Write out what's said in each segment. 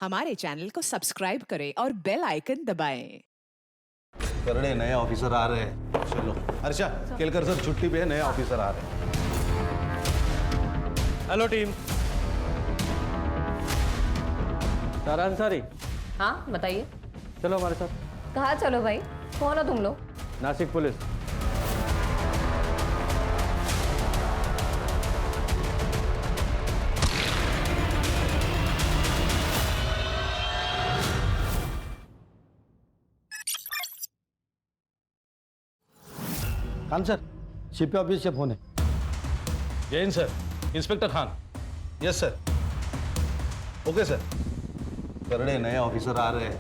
हमारे चैनल को सब्सक्राइब करें और बेल आइकन दबाएं। करड़े नए ऑफिसर आ रहे हैं। चलो हर्षा, केलकर सर छुट्टी पे है, नए ऑफिसर आ रहे हैं। Hello team. सारा अंसारी, हाँ बताइए। चलो हमारे साथ। कहाँ चलो भाई, कौन हो तुम लोग? Nashik police. Khan sir, CP office से फोन है। Jain sir, inspector Khan. Yes sir. Okay sir. Karade नए ऑफिसर आ रहे हैं।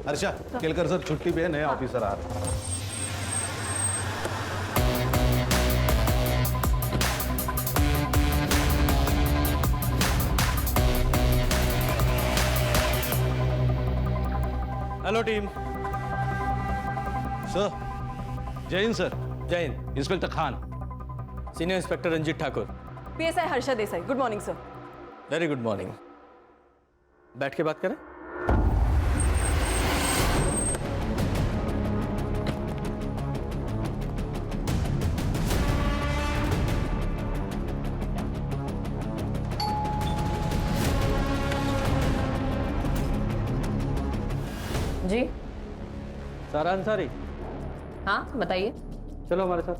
हर्षा, केलकर सर छुट्टी पे है, नए ऑफिसर आ रहे हैं। Hello team. Sir, Jain sir. Jain. Inspector Khan. Senior inspector Ranjit Thakur. PSI Harsha Desai. Good morning sir. Very good morning. बैठ के बात करें। जी सारा अंसारी, हाँ बताइए। चलो हमारे साथ।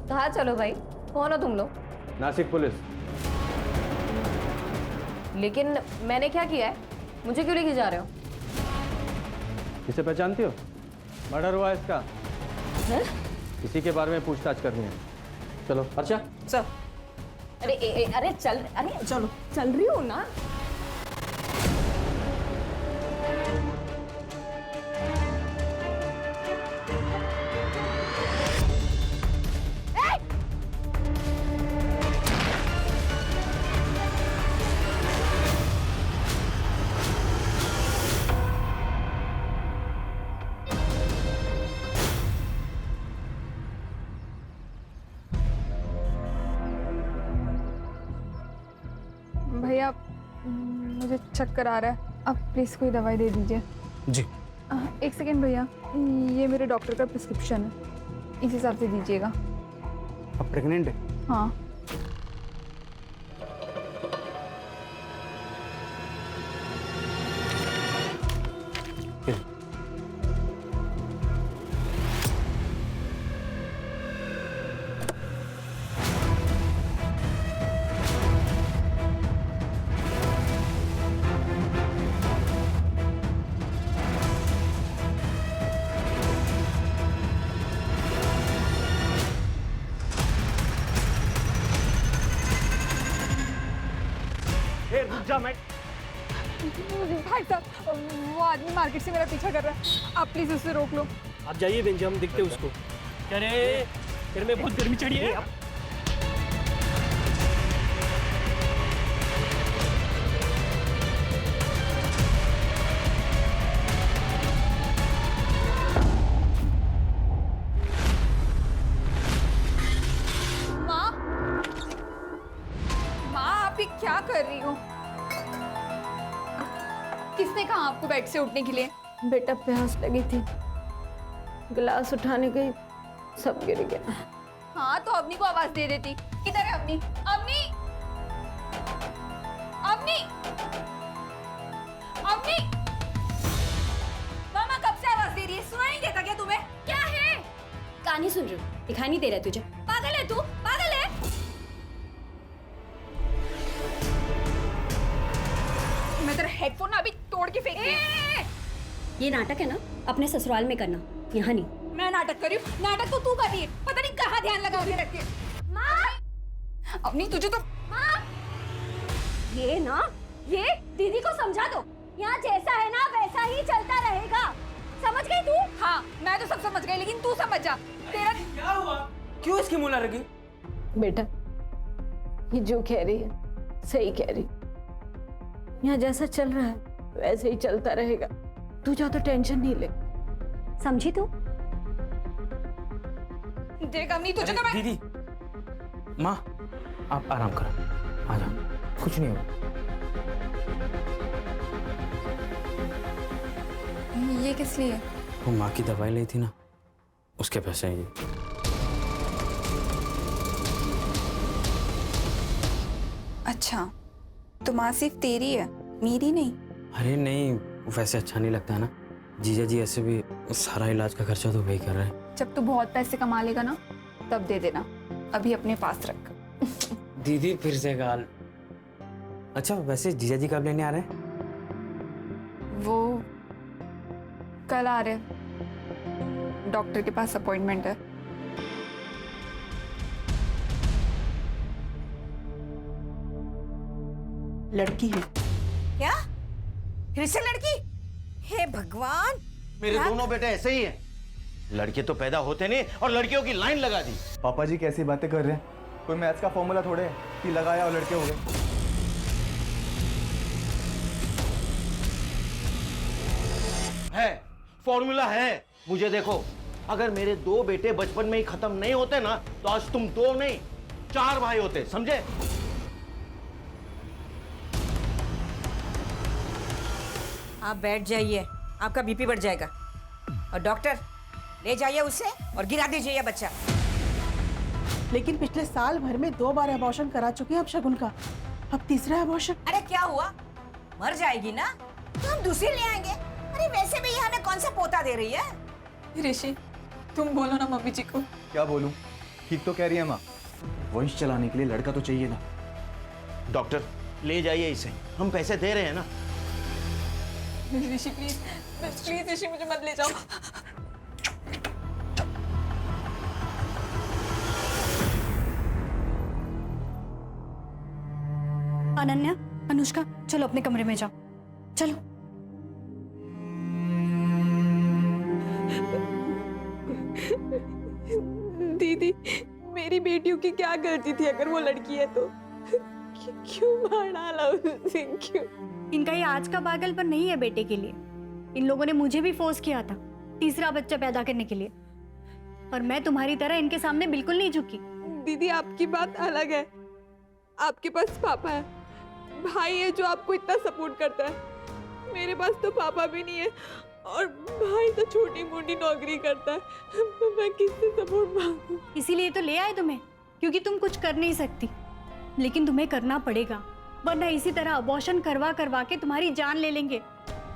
कहाँ चलो भाई, कौन हो तुम लोग? नासिक पुलिस। लेकिन मैंने क्या किया है, मुझे क्यों लेके जा रहे हो? इसे पहचानती हो? मर्डर हुआ है इसका। हैं? इसी के बारे में पूछताछ करनी है। चलो हर्षा। सर। अरे चलो चल रही हूँ ना। भैया मुझे चक्कर आ रहा है, आप प्लीज़ कोई दवाई दे दीजिए। जी। एक सेकेंड भैया, ये मेरे डॉक्टर का प्रिस्क्रिप्शन है, इस हिसाब से दीजिएगा। अब प्रेग्नेंट है? हाँ। भाई साहब, वो आदमी मार्केट से मेरा पीछा कर रहा है, आप प्लीज उसे रोक लो। आप जाइए बेंजी, हम देखते हैं उसको। अरे फिर में बहुत गर्मी चढ़ी है। माँ, माँ आप ये क्या कर रही हो? किसने कहा आपको बेड से उठने के लिए? बेटा प्यास लगी थी, गिलास उठाने गई, सब गिर गया। हाँ तो अवनी को आवाज दे देती। किधर है अवनी? अवनी, अवनी, अवनी! मामा कब से आवाज दे रही है, सुनाई नहीं देता क्या तुम्हें? क्या है? कहानी सुन रही हूँ, दिखाई नहीं दे रहा तुझे? पागल है तू, पागल है। मैं तेरा हेडफोन अभी तोड़ के फेंक दूंगी। ये नाटक है ना, अपने ससुराल में करना, यहाँ नहीं। मैं नाटक कर रही हूँ? नाटक तो तू कर रही है, पता नहीं कहाँ ध्यान लगा के रखती है। माँ, अवनी तुझे तो। माँ, ये ना, ये दीदी को समझा दो, यहाँ जैसा है ना वैसा ही चलता रहेगा, समझ गई तू? हाँ मैं तो सब समझ गई, लेकिन तू समझ जा। तेरा क्या हुआ? क्यों इसकी मुँह लगी? बेटा ये जो कह रही है सही कह रही, यहाँ जैसा चल रहा है वैसे ही चलता रहेगा, तू ज्यादा टेंशन नहीं ले। समझी तू? देख अवनी तुझे तो मैं। दीदी, माँ आप आराम करो, आ जाओ, कुछ नहीं होगा। ये किस लिए? वो माँ की दवाई ली थी ना, उसके पैसे हैं ये। अच्छा, तो माँ सिर्फ तेरी है, मेरी नहीं? अरे नहीं, वैसे अच्छा नहीं लगता है ना। जीजा जी ऐसे भी सारा इलाज का खर्चा तो वही कर रहे हैं। जब तू बहुत पैसे कमा लेगा ना, तब दे देना, अभी अपने पास रख। दीदी फिर से गाल। अच्छा वैसे जीजा जी कब लेने आ रहे हैं? वो कल आ रहे हैं, डॉक्टर के पास अपॉइंटमेंट है। लड़की है। क्या? फिर से लड़की? हे भगवान! मेरे दोनों बेटे ऐसे ही हैं। लड़के तो पैदा होते नहीं और लड़कियों की लाइन लगा दी। पापा जी कैसी बातें कर रहे हैं? कोई मैथ्स का फॉर्मूला थोड़े है कि लगाया और लड़के हो गए। है, फॉर्मूला है। मुझे देखो, अगर मेरे 2 बेटे बचपन में ही खत्म नहीं होते ना, तो आज तुम 2 नहीं 4 भाई होते, समझे? आप बैठ जाइए, आपका बीपी बढ़ जाएगा। और डॉक्टर, ले जाइए उसे और गिरा दीजिए ये बच्चा। लेकिन पिछले साल भर में 2 बार अबॉर्शन करा चुके हैं अब शगुन का। अब तीसरा अबॉर्शन। अरे क्या हुआ? मर जाएगी ना तो हम दूसरी ले आएंगे। अरे वैसे भी ये हमें कौन सा पोता दे रही है? ऋषि, तुम बोलो ना मम्मी जी को। क्या बोलूं? ठीक तो कह रही है माँ, वंश चलाने के लिए लड़का तो चाहिए ना। डॉक्टर, ले जाइए इसे, हम पैसे दे रहे हैं ना। ऋषि प्लीज, प्लीज ऋषि, मुझे मत ले जाओ। अनन्या, अनुष्का, चलो अपने कमरे में जाओ, चलो। दीदी, मेरी बेटियों की क्या करती थी अगर वो लड़की है तो? क्यों मार डाला उसे? क्यों? इनका ये आज का पागलपन नहीं है बेटे के लिए। इन लोगों ने मुझे भी फोर्स किया था तीसरा बच्चा पैदा करने के लिए, और मैं तुम्हारी तरह इनके सामने बिल्कुल नहीं झुकी। दीदी, आपकी बात अलग है। आपके पास पापा है, भाई है जो आपको इतना सपोर्ट करता है। मेरे पास तो पापा भी नहीं है और भाई तो छोटी मोटी नौकरी करता है। मैं किससे सपोर्ट मांगूं? इसीलिए तो ले आए तुम्हें, क्योंकि तुम कुछ कर नहीं सकती, लेकिन तुम्हें करना पड़ेगा, वरना इसी तरह अबॉर्शन करवा करवा के तुम्हारी जान ले लेंगे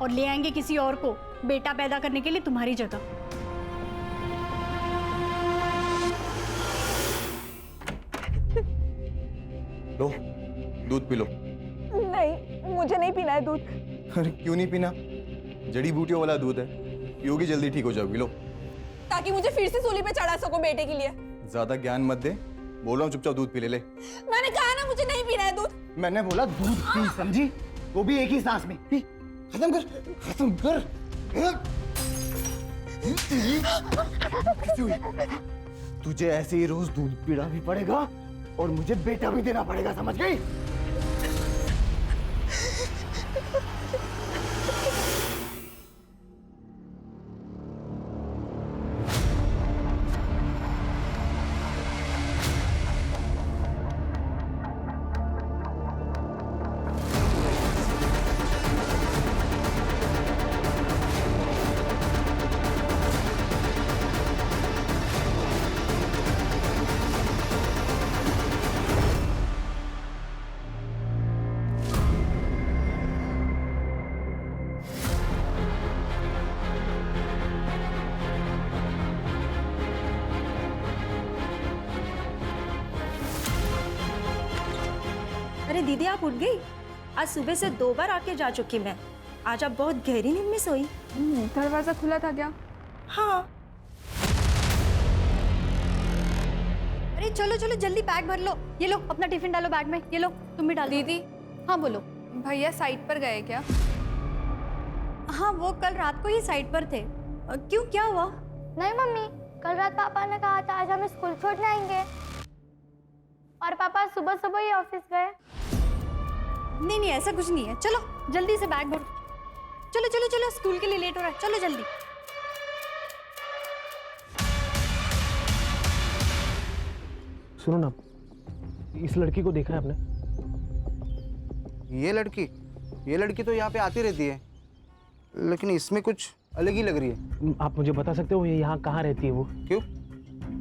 और ले आएंगे किसी और को बेटा पैदा करने के लिए तुम्हारी जगह। लो, दूध पी लो। नहीं, मुझे नहीं पीना है दूध। अरे क्यों नहीं पीना? जड़ी बूटियों वाला दूध है, पियोगी जल्दी ठीक हो जाओगी। लो। ताकि मुझे फिर से सूली पे चढ़ा सको बेटे के लिए। ज्यादा ज्ञान मत दे, बोल रहा हूँ चुपचाप दूध पी ले। मैंने कहा ना मुझे नहीं पीना है दूध। मैंने बोला दूध पी, समझी? वो भी एक ही सांस में। पी, खत्म कर, खत्म कर। तुझे ऐसे ही रोज दूध पीना भी पड़ेगा और मुझे बेटा भी देना पड़ेगा, समझ गई? अरे दीदी, आप उठ गई? आज सुबह से 2 बार आके जा चुकी मैं। आज आप बहुत गहरी नींद में सोई। दरवाजा खुला था क्या? हाँ। अरे चलो चलो जल्दी बैग भर लो। ये लो अपना टिफिन डालो बैग में। ये लो तुम भी डाल। दीदी, हाँ बोलो। भैया साइट पर गए क्या? हाँ, वो कल रात को ही साइट पर थे। क्यों, क्या हुआ? नहीं मम्मी, कल रात पापा ने कहा था आज हम स्कूल छोड़ने आएंगे और पापा सुबह सुबह ही ऑफिस गए। नहीं नहीं, ऐसा कुछ नहीं है। चलो जल्दी से बैग भरो। चलो चलो चलो, स्कूल के लिए लेट हो रहा है, चलो जल्दी। सुनो ना, इस लड़की को देखा है आपने? ये लड़की तो यहाँ पे आती रहती है, लेकिन इसमें कुछ अलग ही लग रही है। आप मुझे बता सकते हो ये यहाँ कहाँ रहती है वो? क्यों,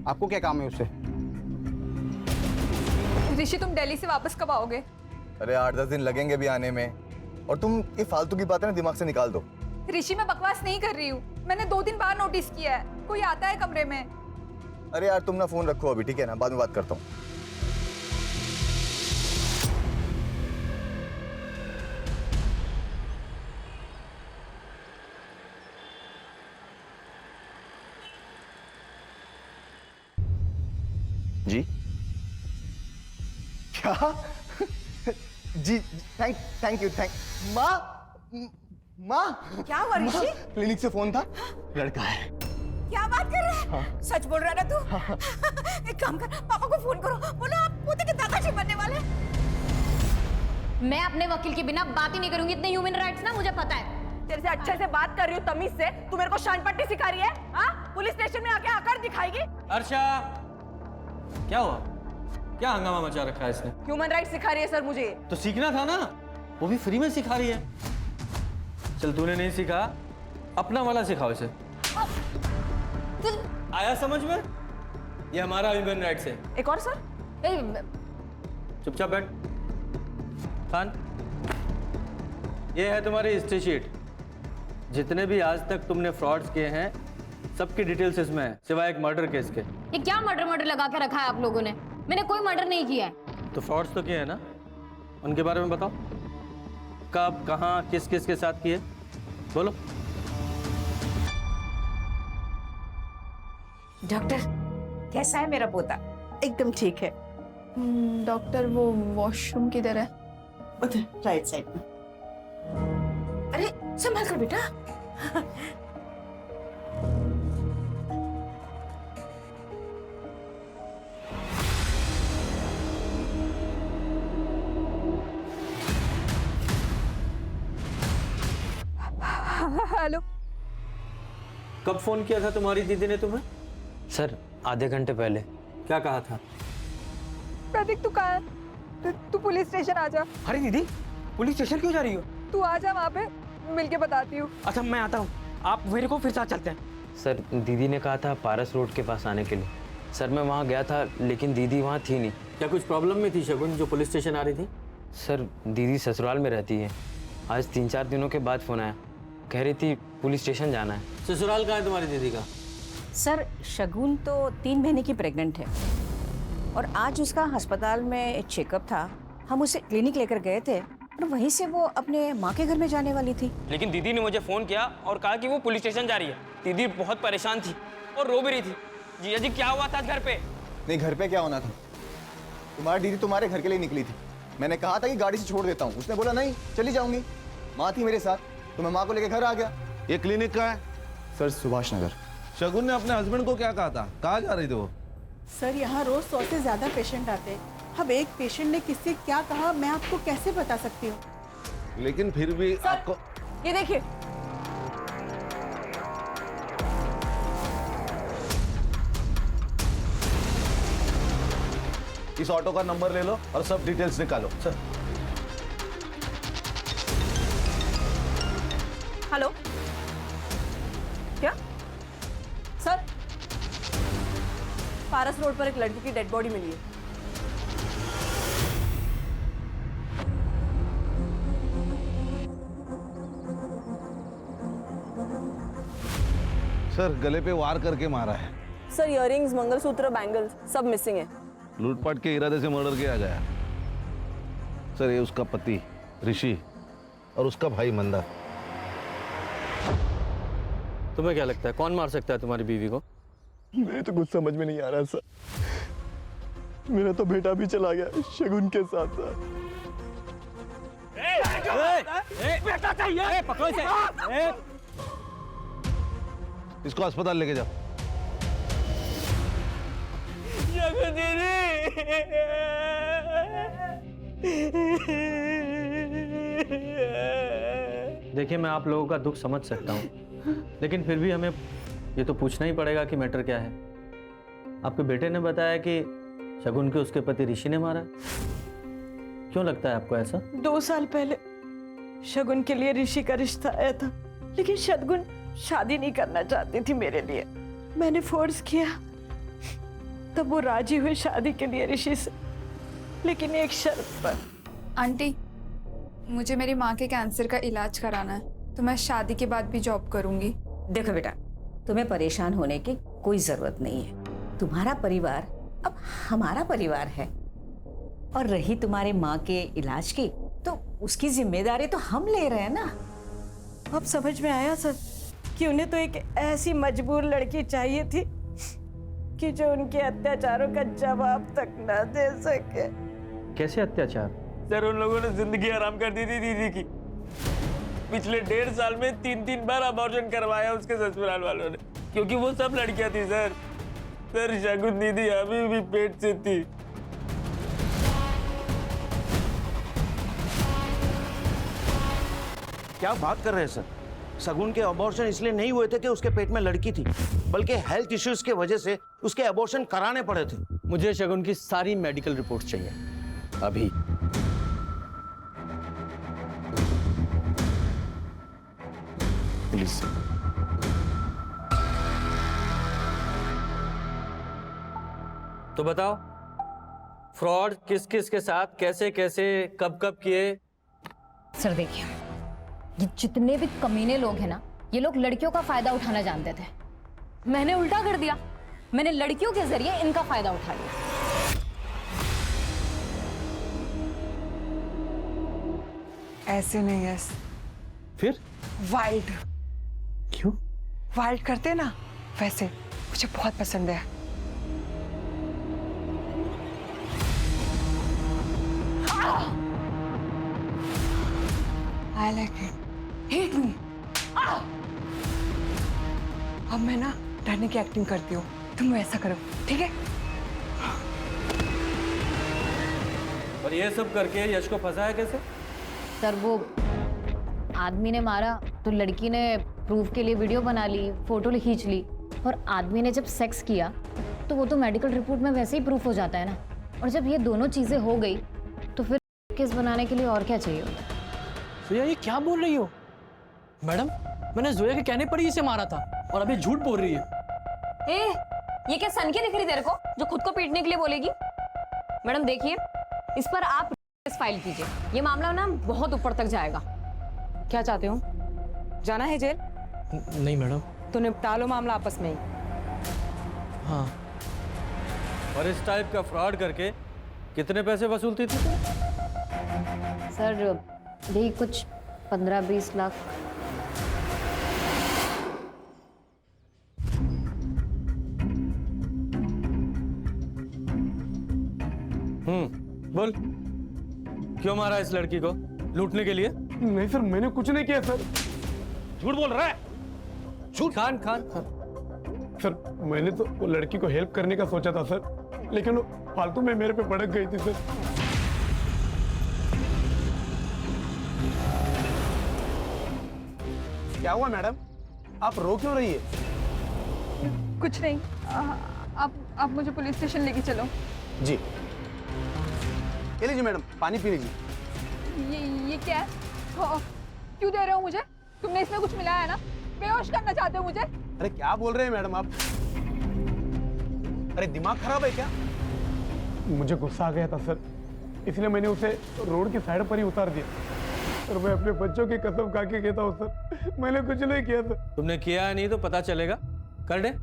आपको क्या काम है उससे? ऋषि तुम दिल्ली से वापस कब आओगे? अरे 8-10 दिन लगेंगे अभी आने में, और तुम ये फालतू की बातें ना दिमाग से निकाल दो। ऋषि मैं बकवास नहीं कर रही हूँ, मैंने 2 दिन बाद नोटिस किया है कोई आता है कमरे में। अरे यार तुम ना फोन रखो अभी, ठीक है ना, बाद में बात करता हूँ। जी क्या? जी थैंक यू। माँ क्या हुआ ऋषि? क्लिनिक से फोन था, लड़का है। क्या बात कर रहे हैं? सच बोल रहा है ना तू? एक काम कर, पापा को फोन करो, बोलो आप पोते के दादाजी बनने वाले हैं। मैं अपने वकील के बिना बात ही नहीं करूंगी, इतने ह्यूमन राइट्स ना मुझे पता है। तेरे से अच्छे से बात कर रही हूँ तमीज से, तू मेरे को शान पट्टी सिखा रही है? हाँ, पुलिस स्टेशन में आके आकर दिखाएगी? अर्षा, क्या हुआ? क्या हंगामा मचा रखा है इसने? ह्यूमन राइट्स सिखा रही है सर मुझे। तो सीखना था ना, वो भी फ्री में सिखा रही है। चल तूने नहीं सीखा, अपना वाला सिखाओ इसे। आया समझ में? ये हमारा ह्यूमन राइट्स है। एक और सर? चुपचाप बैठ। खान, ये है तुम्हारी हिस्ट्री शीट। जितने भी आज तक तुमने फ्रॉड्स किए हैं सबकी डिटेल्स इसमें है, सिवाय एक मर्डर केस के। ये क्या मर्डर लगा के रखा है आप लोगों ने? मैंने कोई मर्डर नहीं किया है। तो फ्रॉड्स तो किए हैं ना, उनके बारे में बताओ। कब, कहाँ, किस किस के साथ किए, बोलो। डॉक्टर कैसा है मेरा पोता? एकदम ठीक है। डॉक्टर वो वॉशरूम किधर है? उधर राइट साइड में। अरे संभाल कर बेटा। हेलो, कब फोन किया था तुम्हारी दीदी ने तुम्हें? सर आधे घंटे पहले। क्या कहा था? प्रतीक तू कहाँ है? तू पुलिस स्टेशन आ जा। अरे दीदी, पुलिस स्टेशन क्यों जा रही हो? तू आ जा, वहाँ पे मिलके बताती हूँ। अच्छा मैं आता हूँ, आप मेरे को फिर साथ चलते हैं। सर दीदी ने कहा था पारस रोड के पास आने के लिए। सर मैं वहाँ गया था लेकिन दीदी वहाँ थी नहीं। क्या कुछ प्रॉब्लम में थी शगुन जो पुलिस स्टेशन आ रही थी? सर दीदी ससुराल में रहती है। आज 3-4 दिनों के बाद फोन आया, कह रही थी पुलिस स्टेशन जाना है। ससुराल कहाँ है तुम्हारी दीदी का? सर शगुन तो 3 महीने की प्रेग्नेंट है और आज उसका अस्पताल में चेकअप था। हम उसे क्लिनिक लेकर गए थे और वहीं से वो अपने माँ के घर में जाने वाली थी। लेकिन दीदी ने मुझे फ़ोन किया और कहा कि वो पुलिस स्टेशन जा रही है। दीदी बहुत परेशान थी और रो भी रही थी। जीजा जी क्या हुआ था घर पे? नहीं, घर पे क्या होना था? तुम्हारी दीदी तुम्हारे घर के लिए निकली थी। मैंने कहा था कि गाड़ी से छोड़ देता हूँ, उसने बोला नहीं चली जाऊंगी। माँ थी मेरे साथ तो मैं माँ को लेकर घर आ गया। ये क्लिनिक का है? सर सुभाष नगर। शगुन ने अपने हस्बैंड को क्या कहा था? कहाँ जा रही थी वो? सर यहाँ रोज 100 से ज्यादा पेशेंट आते हैं। अब एक पेशेंट ने किससे क्या कहा मैं आपको कैसे बता सकती हूँ? लेकिन फिर भी आपको ये देखिए, इस ऑटो का नंबर ले लो और सब डिटेल्स निकालो। सर हेलो, क्या सर? पारस रोड पर एक लड़की की डेड बॉडी मिली है। सर गले पे वार करके मारा है। सर इयररिंग्स, मंगलसूत्र, बैंगल्स सब मिसिंग है। लूटपाट के इरादे से मर्डर किया गया। सर ये उसका पति ऋषि और उसका भाई मंदा। तुम्हें क्या लगता है कौन मार सकता है तुम्हारी बीवी को? मेरे तो कुछ समझ में नहीं आ रहा सर। मेरा तो बेटा भी चला गया शगुन के साथ साथ। बेटा चाहिए, पकड़ो इसे। इसको अस्पताल लेके जाओ। देखिए मैं आप लोगों का दुख समझ सकता हूँ, लेकिन फिर भी हमें ये तो पूछना ही पड़ेगा कि मैटर क्या है। आपके बेटे ने बताया कि शगुन के उसके पति ऋषि ने मारा। क्यों लगता है आपको ऐसा? 2 साल पहले शगुन के लिए ऋषि का रिश्ता आया था, लेकिन शादी नहीं करना चाहती थी मेरे लिए। मैंने फोर्स किया, तब वो राजी हुई शादी के लिए ऋषि से, लेकिन एक शर्त पर। आंटी, मुझे मेरी माँ के कैंसर का इलाज कराना है, तो मैं शादी के बाद भी जॉब करूंगी। देखो बेटा, तुम्हें परेशान होने की कोई जरूरत नहीं है। तुम्हारा परिवार अब हमारा परिवार है, और रही तुम्हारे माँ के इलाज की, तो उसकी जिम्मेदारी तो हम ले रहे हैं ना। अब समझ में आया सर कि उन्हें तो एक ऐसी मजबूर लड़की चाहिए थी कि जो उनके अत्याचारों का जवाब तक न दे सके। कैसे अत्याचार? सर, उन लोगों ने जिंदगी आराम कर दी थी दीदी की। पिछले 1.5 साल में 3-3 बार अबॉर्शन करवाया उसके ससुराल वालों ने, क्योंकि वो सब लड़कियां थी सर। सर, शगुन दीदी अभी भी पेट से थी। क्या बात कर रहे हैं सर? शगुन के अबॉर्शन इसलिए नहीं हुए थे कि उसके पेट में लड़की थी, बल्कि हेल्थ इश्यूज के वजह से उसके अबॉर्शन कराने पड़े थे। मुझे शगुन की सारी मेडिकल रिपोर्ट चाहिए अभी। प्लीज। तो बताओ, फ्रॉड किस किस के साथ, कैसे कैसे, कब कब किए? सर देखिए, ये जितने भी कमीने लोग हैं ना, ये लोग लड़कियों का फायदा उठाना जानते थे। मैंने उल्टा कर दिया, मैंने लड़कियों के जरिए इनका फायदा उठा लिया। ऐसे नहीं है, फिर वाइल्ड। क्यों? वाइल्ड करते ना, वैसे मुझे बहुत पसंद है। I like it. Hate me. अब मैं ना डरने की एक्टिंग करती हूँ, तुम ऐसा करो, ठीक है? और ये सब करके यश को फंसाया कैसे? सर, वो आदमी ने मारा तो लड़की ने प्रूफ के लिए वीडियो बना ली, फोटो खींच ली, और आदमी ने जब सेक्स किया तो वो तो मेडिकल रिपोर्ट में वैसे ही प्रूफ हो जाता है ना। और जब ये दोनों चीजें हो गई तो फिर केस बनाने के लिए और क्या चाहिए होता है? जोया, ये क्या बोल रही हो? मैडम, मैंने जोया के कहने पर ही इसे मारा था और अभी झूठ बोल रही है। ए, ये क्या सनकी दिख रही तेरे को जो खुद को पीटने के लिए बोलेगी? मैडम देखिए, इस पर आप फाइल कीजिए, ये मामला ना बहुत ऊपर तक जाएगा। क्या चाहते हो? जाना है जेल? नहीं मैडम। तो निपटा लो मामला आपस में ही। हाँ। और इस टाइप का फ्रॉड करके कितने पैसे वसूलती थी तुम? सर, यही कुछ 15-20 लाख। बोल, क्यों मारा इस लड़की को? लूटने के लिए? नहीं सर, मैंने कुछ नहीं किया सर। झूठ बोल रहा है? झूठ। खान सर, मैंने तो वो लड़की को हेल्प करने का सोचा था सर, लेकिन वो फालतू में मेरे पे भड़क गई थी सर। क्या हुआ मैडम, आप रो क्यों रही है? कुछ नहीं, आप मुझे पुलिस स्टेशन लेके चलो। जी, ये लीजिए मैडम, पानी पी लीजिए। ये क्या है? क्यों दे रहे हो मुझे? तुमने इसमें कुछ मिलाया है ना? बेहोश करना चाहते हो मुझे? अरे क्या बोल रहे हैं मैडम आप? अरे दिमाग खराब है क्या? मुझे गुस्सा आ गया था सर, इसलिए मैंने उसे रोड की साइड पर ही उतार दिया। और मैं अपने बच्चों की कसम खा के कहता हूँ सर, मैंने कुछ नहीं किया सर। तुमने किया नहीं तो पता चलेगा। कर दे,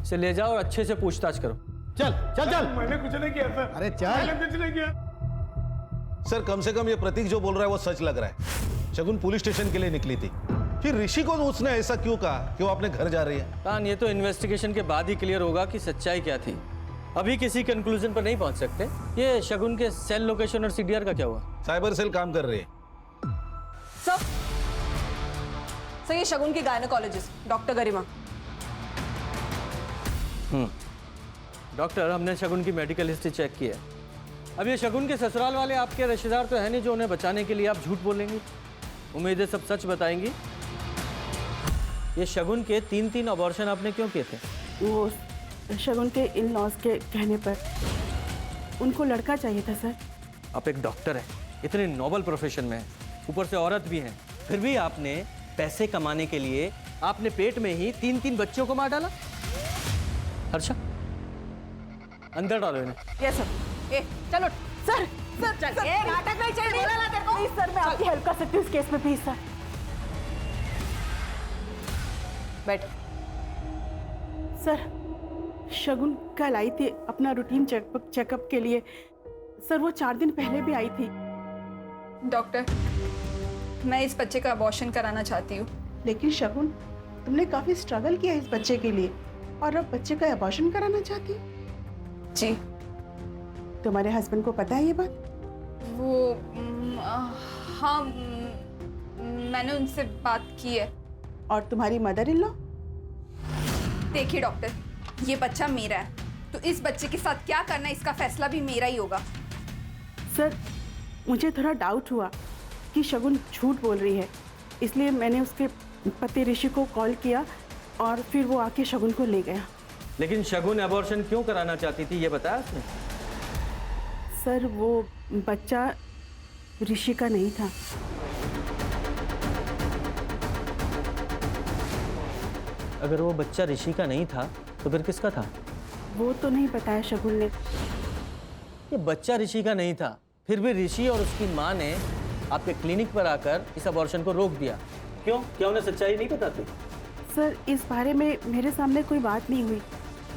इसे ले जाओ और अच्छे से पूछताछ करो। चल चल चल। मैंने कुछ नहीं किया सर। अरे चल। मैंने कुछ नहीं किया सर, कम से कम ये प्रतीक जो बोल रहा है वो सच लग रहा है। शगुन पुलिस स्टेशन के लिए निकली थी, फिर ऋषि को उसने ऐसा क्यों कहा कि वो अपने घर जा रही है? कान, ये तो इन्वेस्टिगेशन के बाद ही क्लियर होगा कि सच्चाई क्या थी। अभी किसी कंक्लूजन पर नहीं पहुंच सकते। ये शगुन के सेल लोकेशन और सीडीआर का क्या हुआ? साइबर सेल काम कर रही है। सर, ये शगुन की गायनेकोलॉजिस्ट डॉक्टर गरिमा। डॉक्टर, हमने शगुन की मेडिकल हिस्ट्री चेक की है। अब ये शगुन के ससुराल वाले आपके रिश्तेदार तो है नहीं जो उन्हें बचाने के लिए आप झूठ बोलेंगी। उम्मीद है सब सच बताएंगी। ये शगुन के 3-3 अबॉर्शन आपने क्यों किए थे? वो शगुन के इन लॉज के कहने पर उनको लड़का चाहिए था सर। आप एक डॉक्टर हैं, इतने नोबल प्रोफेशन में हैं, ऊपर से औरत भी हैं, फिर भी आपने पैसे कमाने के लिए आपने पेट में ही 3-3 बच्चों को मार डाला। हर्षा, अंदर डालो इन्हें। Yes sir. ए चलो सर। सर चल ए नाटक नहीं चाहिए, बोला ना तेरे को। प्लीज सर, मैं आपकी हेल्प कर सकती हूँ इस केस में, प्लीज सर। बैठ। सर शगुन कल आई थी अपना रूटीन चेकअप के लिए। सर वो 4 दिन पहले भी आई थी। डॉक्टर, मैं इस बच्चे का अबॉर्शन कराना चाहती हूँ। लेकिन शगुन, तुमने काफी स्ट्रगल किया इस बच्चे के लिए और अब बच्चे का अबॉर्शन कराना चाहती हो? जी। तुम्हारे हस्बैंड को पता है ये बात? वो हाँ, मैंने उनसे बात की है। और तुम्हारी मदर इन लॉ? देखिए डॉक्टर, ये बच्चा मेरा है, तो इस बच्चे के साथ क्या करना है इसका फैसला भी मेरा ही होगा। सर मुझे थोड़ा डाउट हुआ कि शगुन झूठ बोल रही है, इसलिए मैंने उसके पति ऋषि को कॉल किया और फिर वो आके शगुन को ले गया। लेकिन शगुन अबॉर्शन क्यों कराना चाहती थी, ये बताया उसने? सर वो बच्चा ऋषि का नहीं था। अगर वो बच्चा ऋषि का नहीं था तो फिर किसका था? वो तो नहीं बताया शगुन ने। ये बच्चा ऋषि का नहीं था, फिर भी ऋषि और उसकी माँ ने आपके क्लिनिक पर आकर इस अबॉर्शन को रोक दिया। क्यों? क्या उन्हें सच्चाई नहीं बताती? सर इस बारे में मेरे सामने कोई बात नहीं हुई,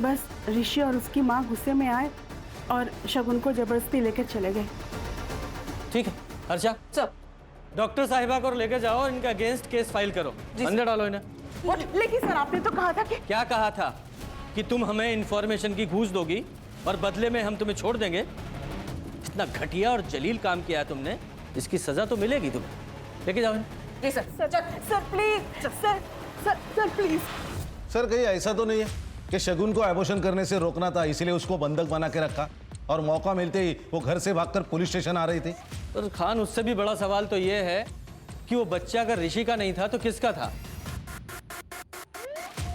बस ऋषि और उसकी माँ गुस्से में आए और शगुन को जबरदस्ती लेकर चले गए। ठीक है हर्षा, सर डॉक्टर साहिबा को लेकर जाओ और इनका अगेंस्ट केस फाइल करो। अंदर डालो इन्हें। लेकिन सर आपने तो कहा था कि क्या कहा था? कि तुम हमें इंफॉर्मेशन की घूस दोगी और बदले में हम तुम्हें छोड़ देंगे। इतना घटिया और जलील काम किया है तुमने, इसकी सजा तो मिलेगी तुम्हें। लेके जाओ इन्हें। जी sir. Sir please sir please. Sir कहीं ऐसा तो नहीं है कि शगुन को एबॉर्शन करने से रोकना था, इसलिए उसको बंधक बना के रखा और मौका मिलते ही वो घर से भागकर पुलिस स्टेशन आ रही थी? तो खान, उससे भी बड़ा सवाल तो ये है कि वो बच्चा अगर ऋषि का नहीं था तो किसका था?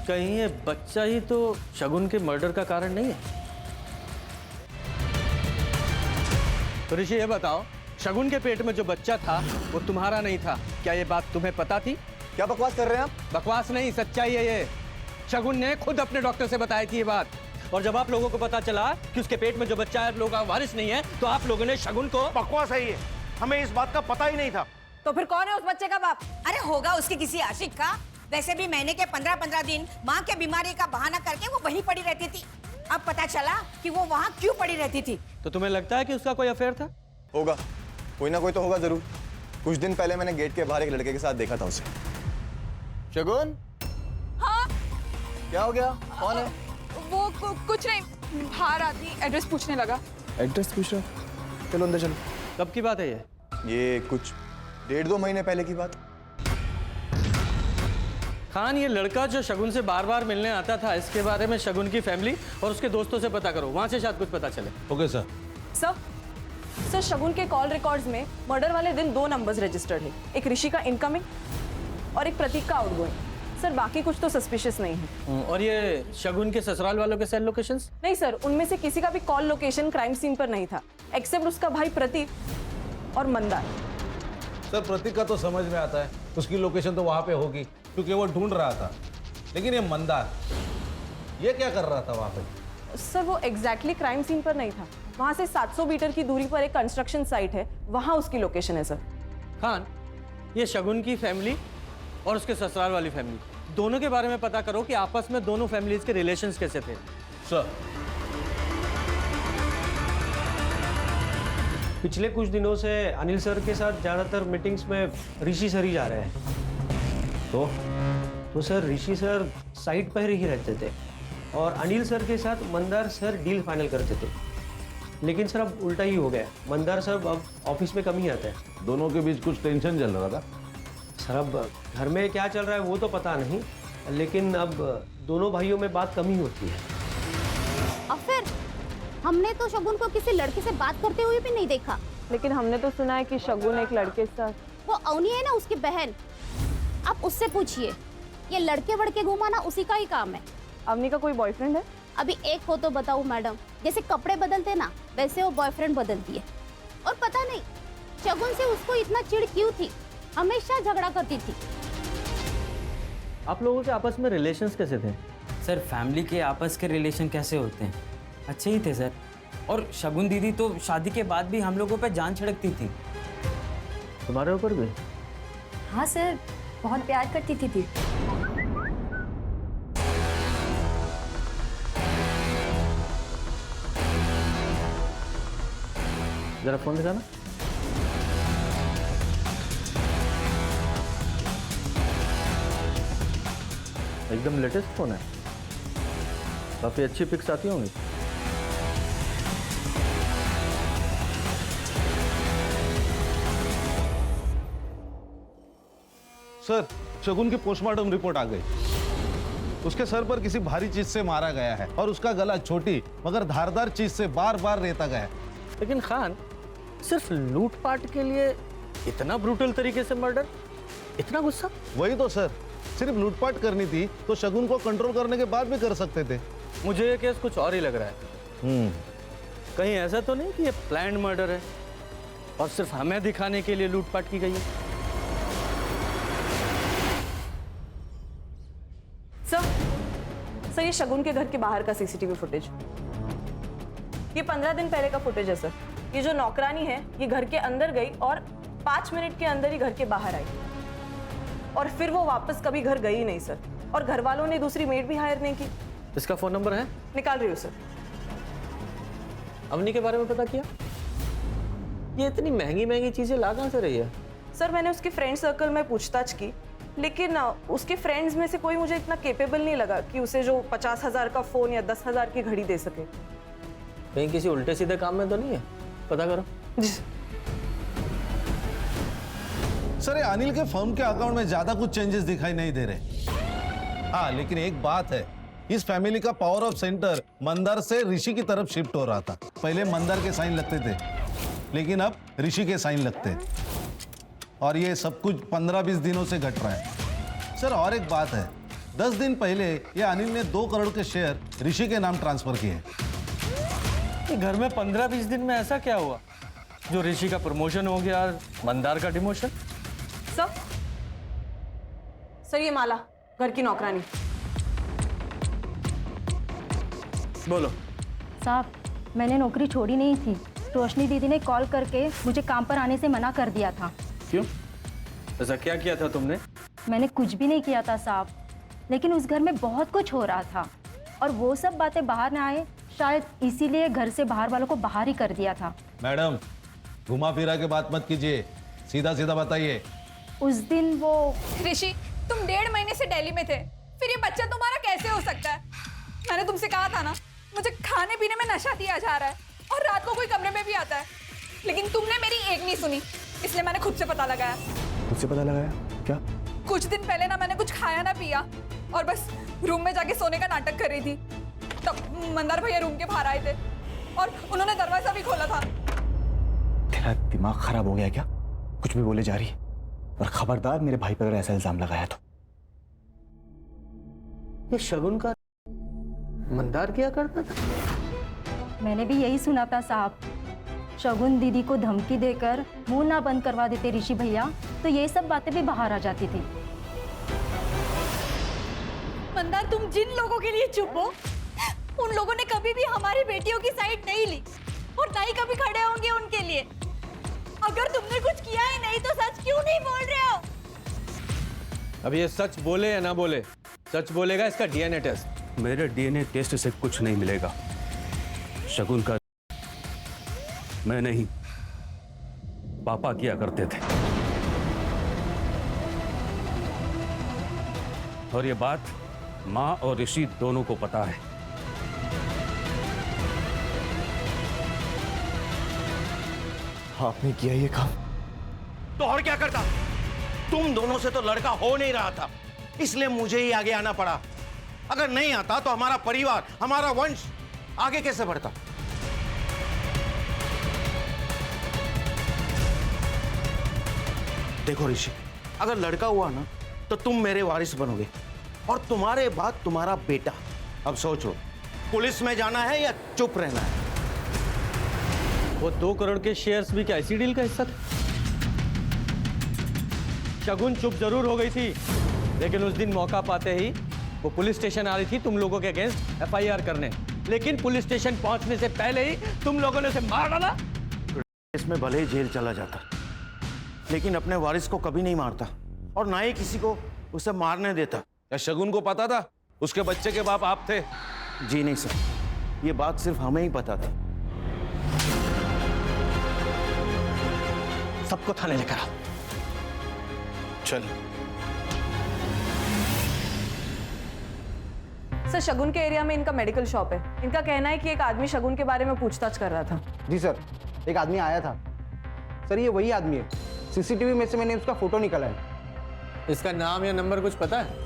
कहीं ये बच्चा ही तो शगुन के मर्डर का कारण नहीं है? तो ऋषि ये बताओ, शगुन के पेट में जो बच्चा था वो तुम्हारा नहीं था, क्या ये बात तुम्हें पता थी? क्या बकवास कर रहे हैं आप? बकवास नहीं, सच्चाई है ये। शगुन ने खुद अपने डॉक्टर से बताई थी ये बात, और जब आप लोगों को पता चला कि उसके पेट में जो बच्चा है आप लोगों का वारिस नहीं है, तो आप लोगों ने शगुन को... बकवास है ये, हमें इस बात का पता ही नहीं था। तो फिर कौन है उस बच्चे का बाप? अरे होगा उसके किसी आशिक का। वैसे भी महीने के 15-15 दिन माँ के बीमारी का बहाना करके वो वहीं पड़ी रहती थी। अब पता चला कि वो वहाँ क्यों पड़ी रहती थी। तो तुम्हें लगता है कि उसका कोई अफेयर था? होगा, कोई ना कोई तो होगा जरूर। कुछ दिन पहले मैंने गेट के बाहर एक लड़के के साथ देखा था उसे। शगुन? हाँ? क्या हो गया? कौन है? वो कुछ नहीं, बाहर आदमी एड्रेस पूछने लगा। एड्रेस पूछ रहा? चलो अंदर चलो। कब की बात है ये कुछ 1.5-2 महीने पहले की बात। खान, ये लड़का जो शगुन से बार बार मिलने आता था, इसके बारे में शगुन की फैमिली और उसके दोस्तों से पता करो, वहां से शायद कुछ पता चले। Okay sir. सर शगुन के कॉल रिकॉर्ड्स में मर्डर वाले दिन 2 नंबर्स रजिस्टर्ड है, एक ऋषि का इनकमिंग और एक प्रतीक का आउटगोइंग। सर बाकी कुछ तो सस्पिशियस नहीं है। और ये शगुन के ससुराल वालों के सेल लोकेशंस? नहीं सर, उनमें से किसी का भी कॉल लोकेशन क्राइम सीन पर नहीं था, एक्सेप्ट उसका भाई प्रतीक और मंदार। सर प्रतीक का तो समझ में आता है, उसकी लोकेशन तो वहाँ पे होगी क्योंकि वो ढूंढ रहा था। लेकिन ये मंदार, ये क्या कर रहा था वहाँ पे? सर वो एग्जैक्टली क्राइम सीन पर नहीं था, वहाँ से 700 मीटर की दूरी पर एक कंस्ट्रक्शन साइट है, वहाँ उसकी लोकेशन है। सर खान, ये शगुन की फैमिली और उसके ससुराल वाली फैमिली दोनों के बारे में पता करो कि आपस में दोनों फैमिलीज के रिलेशंस कैसे थे। सर पिछले कुछ दिनों से अनिल सर के साथ ज़्यादातर मीटिंग्स में ऋषि सर ही जा रहे हैं। तो सर ऋषि सर साइट पर ही रहते थे और अनिल सर के साथ मंदार सर डील फाइनल करते थे। लेकिन सर अब उल्टा ही हो गया, मंदार सर अब ऑफिस में कम ही आते हैं। दोनों के बीच कुछ टेंशन चल रहा था? सर अब घर में क्या चल रहा है वो तो पता नहीं, लेकिन अब दोनों भाइयों में बात कम ही होती है। और फिर हमने तो शगुन को किसी लड़के से बात करते हुए भी नहीं देखा। लेकिन हमने तो सुना है कि शगुन एक लड़के के साथ... वो अवनी है ना उसकी बहन, आप उससे पूछिए। ये लड़के वड़के घुमाना उसी का ही काम है। अवनी का कोई बॉयफ्रेंड है? अभी एक हो तो बताऊं मैडम, जैसे कपड़े बदलते ना वैसे वो बॉयफ्रेंड बदलती है। और पता नहीं शगुन से उसको इतना चिढ़ क्यों थी, हमेशा झगड़ा करती थी। आप लोगों के आपस में रिलेशंस कैसे थे? सर फैमिली के आपस के रिलेशन कैसे होते हैं, अच्छे ही थे सर। और शगुन दीदी तो शादी के बाद भी हम लोगों पे जान छिड़कती थी। तुम्हारे ऊपर भी? हाँ सर, बहुत प्यार करती थी। जरा फोन दिखाना। एकदम लेटेस्ट फोन है, काफी अच्छी पिक्स आती होंगी। सर शगुन की पोस्टमार्टम रिपोर्ट आ गई। उसके सर पर किसी भारी चीज से मारा गया है और उसका गला छोटी मगर धारदार चीज से बार बार रेता गया है। लेकिन खान, सिर्फ लूटपाट के लिए इतना ब्रूटल तरीके से मर्डर, इतना गुस्सा? वही तो सर, सिर्फ लूटपाट करनी थी तो शगुन को कंट्रोल करने के बाद भी कर सकते थे। मुझे ये केस कुछ और ही लग रहा है। कहीं ऐसा तो नहीं कि ये प्लान्ड मर्डर है और सिर्फ हमें दिखाने के लिए लूटपाट की गई है? सर ये शगुन के घर के बाहर का सीसीटीवी फुटेज, ये 15 दिन पहले का फुटेज है सर। ये जो नौकरानी है ये घर के अंदर गई और 5 मिनट के अंदर ही घर के बाहर आई और फिर वो वापस कभी घर गई ही नहीं सर। और घर वालों ने दूसरी मेड भी हायर नहीं की। इसका फोन नंबर है? निकाल रही हूँ सर। अवनी के बारे में पता किया? ये इतनी महंगी महंगी चीजें ला कहाँ से रही है? सर मैंने उसके फ्रेंड सर्कल में पूछताछ की, लेकिन उसके फ्रेंड्स में से कोई मुझे इतना केपेबल नहीं लगा कि उसे जो 50,000 का फोन या 10,000 की घड़ी दे सके। कहीं किसी उल्टे सीधे काम में तो नहीं है? पता करो। जी सर ये अनिल के फर्म के अकाउंट में ज्यादा कुछ चेंजेस दिखाई नहीं दे रहे। हाँ लेकिन एक बात है, इस फैमिली का पावर ऑफ सेंटर मंदार से ऋषि की तरफ शिफ्ट हो रहा था। पहले मंदार के साइन लगते थे लेकिन अब ऋषि के साइन लगते हैं और ये सब कुछ 15-20 दिनों से घट रहा है। सर और एक बात है, 10 दिन पहले ये अनिल ने 2 करोड़ के शेयर ऋषि के नाम ट्रांसफर किए। घर में 15-20 दिन में ऐसा क्या हुआ जो ऋषि का प्रमोशन हो गया और मंदार का डिमोशन? सर ये माला, घर की नौकरानी। बोलो। साहब, मैंने नौकरी छोड़ी नहीं थी। रोशनी दीदी ने कॉल करके मुझे काम पर आने से मना कर दिया था। क्यों? ऐसा क्या किया था तुमने? मैंने कुछ भी नहीं किया था साहब, लेकिन उस घर में बहुत कुछ हो रहा था और वो सब बातें बाहर ना आए, शायद इसीलिए घर से बाहर वालों को बाहर ही कर दिया था। मैडम घुमा फिरा के बात मत कीजिए, सीधा सीधा बताइए। उस दिन वो ऋषि, तुम 1.5 महीने से दिल्ली में थे, फिर ये बच्चा तुम्हारा कैसे हो सकता है? मैंने तुमसे कहा था ना, मुझे खाने पीने में नशा दिया जा रहा है और रात को कोई कमरे में भी आता है, लेकिन तुमने मेरी एक नहीं सुनी, इसलिए मैंने खुद से पता लगाया। खुद से पता लगाया? क्या? कुछ दिन पहले ना मैंने कुछ खाया ना पिया और बस रूम में जाके सोने का नाटक कर रही थी, तब मंदार भैया रूम के बाहर आए थे और उन्होंने दरवाजा भी खोला था। तेरा दिमाग खराब हो गया क्या? कुछ भी बोले जा रही है। और खबरदार मेरे भाई पर अगर ऐसा इल्जाम लगाया तो। ये शगुन का मंदार किया करता था? मैंने भी यही सुना था साहब। शगुन दीदी को धमकी देकर मुंह ना बंद करवा देते ऋषि भैया तो ये सब बातें भी बाहर आ जाती थी। मंदार, तुम जिन लोगों के लिए चुप हो, उन लोगों ने कभी भी हमारी बेटियों की साइड नहीं ली और ना ही कभी खड़े होंगे उनके लिए। अगर तुमने कुछ किया ही नहीं तो सच क्यों नहीं बोल रहे हो? अब ये सच बोले या ना बोले, सच बोलेगा इसका डीएनए टेस्ट। मेरे डीएनए टेस्ट से कुछ नहीं मिलेगा। शगुन का मैं नहीं, पापा किया करते थे। और ये बात माँ और ऋषि दोनों को पता है। आपने किया ये काम? तो और क्या करता? तुम दोनों से तो लड़का हो नहीं रहा था, इसलिए मुझे ही आगे आना पड़ा। अगर नहीं आता तो हमारा परिवार, हमारा वंश आगे कैसे बढ़ता? देखो ऋषि, अगर लड़का हुआ ना तो तुम मेरे वारिस बनोगे और तुम्हारे बाद तुम्हारा बेटा। अब सोचो, पुलिस में जाना है या चुप रहना है? वो 2 करोड़ के शेयर्स भी क्या इसी डील का हिस्सा थे? शगुन चुप जरूर हो गई थी लेकिन उस दिन मौका पाते ही वो पुलिस स्टेशन आ रही थी तुम लोगों के अगेंस्ट FIR करने, लेकिन पुलिस स्टेशन पहुंचने से पहले ही तुम लोगों ने उसे मार डाला। इसमें भले ही जेल चला जाता, लेकिन अपने वारिस को कभी नहीं मारता और ना ही किसी को उसे मारने देता। क्या शगुन को पता था उसके बच्चे के बाप आप थे? जी नहीं सर, ये बात सिर्फ हमें ही पता थी। सबको थाने लेकर आओ। चल। सर, शगुन के एरिया में इनका मेडिकल शॉप है। इनका कहना है कि एक आदमी शगुन के बारे में पूछताछ कर रहा था। जी सर, एक आदमी आया था। सर ये वही आदमी है, CCTV में से मैंने उसका फोटो निकाला है। इसका नाम या नंबर कुछ पता है?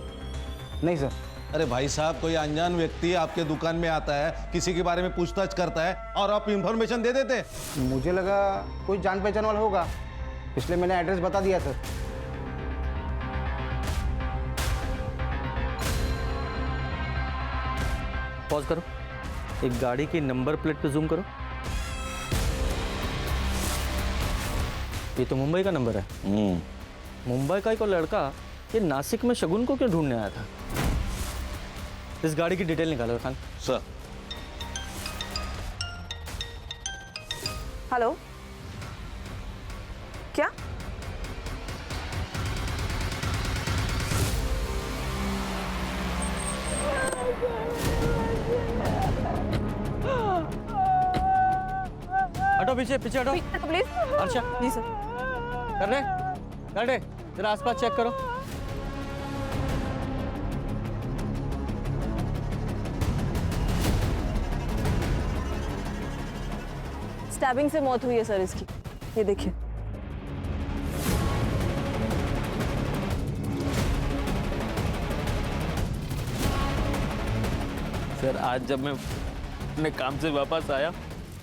नहीं सर। अरे भाई साहब, कोई अनजान व्यक्ति आपके दुकान में आता है, किसी के बारे में पूछताछ करता है और आप इंफॉर्मेशन दे देते। मुझे लगा कोई जान पहचान वाला होगा, इसलिए मैंने एड्रेस बता दिया सर। पॉज करो, एक गाड़ी की नंबर प्लेट पे जूम करो। ये तो मुंबई का नंबर है। मुंबई का एक और लड़का ये नासिक में शगुन को क्यों ढूंढने आया था? इस गाड़ी की डिटेल निकालो खान। सर। हेलो, क्या? हटो पीछे, पीछे हटो। प्लीज। अच्छा जी सर। कर दे, जरा आसपास चेक करो। स्टैबिंग से मौत हुई है सर इसकी, ये देखिए। सर, आज जब मैं अपने काम से वापस आया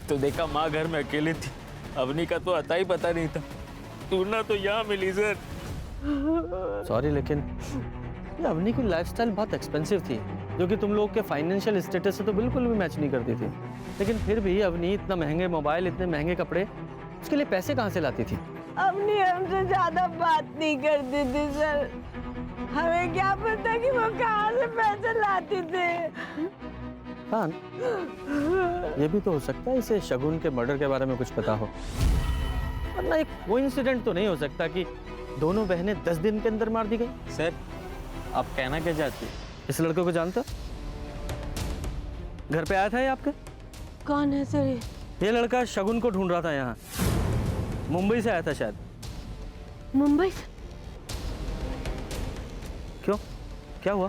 तो देखा माँ घर में अकेली थी। अवनी का तो अता ही पता नहीं था। टूरना तो यहाँ मिली सर। सॉरी, लेकिन ये अवनी की लाइफस्टाइल बहुत एक्सपेंसिव थी, जो कि तुम लोग के फाइनेंशियल स्टेटस से तो बिल्कुल भी मैच नहीं करती थी। लेकिन फिर भी अवनी इतना महंगे मोबाइल, इतने महंगे कपड़े, उसके लिए पैसे कहाँ से लाती थी? अवनी हमसे ज्यादा बात नहीं करती थी सर। हमें क्या पता कि वो कहाँ से पैसे लाती थे। खान, ये भी तो हो सकता है इसे शगुन के मर्डर के बारे में कुछ पता हो, वरना एक कोइंसिडेंट तो नहीं हो सकता कि दोनों बहनें 10 दिन के अंदर मार दी गई। सर, आप कहना क्या चाहते? इस लड़के को जानते हो? घर पे आया था ये आपके? कौन है सर? ये लड़का शगुन को ढूंढ रहा था यहाँ, मुंबई से आया था शायद। मुंबई से? क्यों, क्या हुआ?